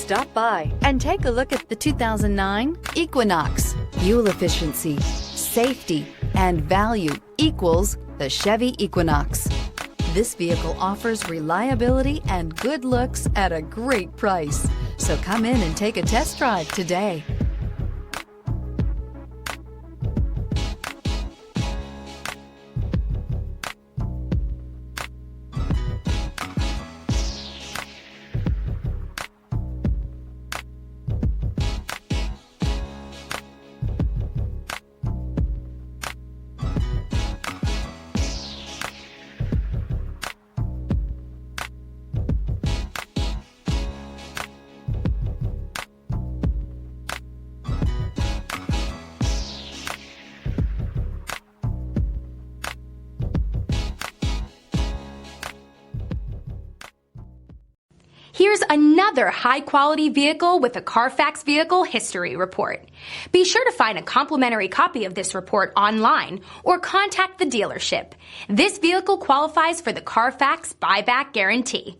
Stop by and take a look at the 2009 Equinox. Fuel efficiency, safety, and value equals the Chevy Equinox. This vehicle offers reliability and good looks at a great price. So come in and take a test drive today. Here's another high-quality vehicle with a Carfax Vehicle History Report. Be sure to find a complimentary copy of this report online or contact the dealership. This vehicle qualifies for the Carfax Buyback Guarantee.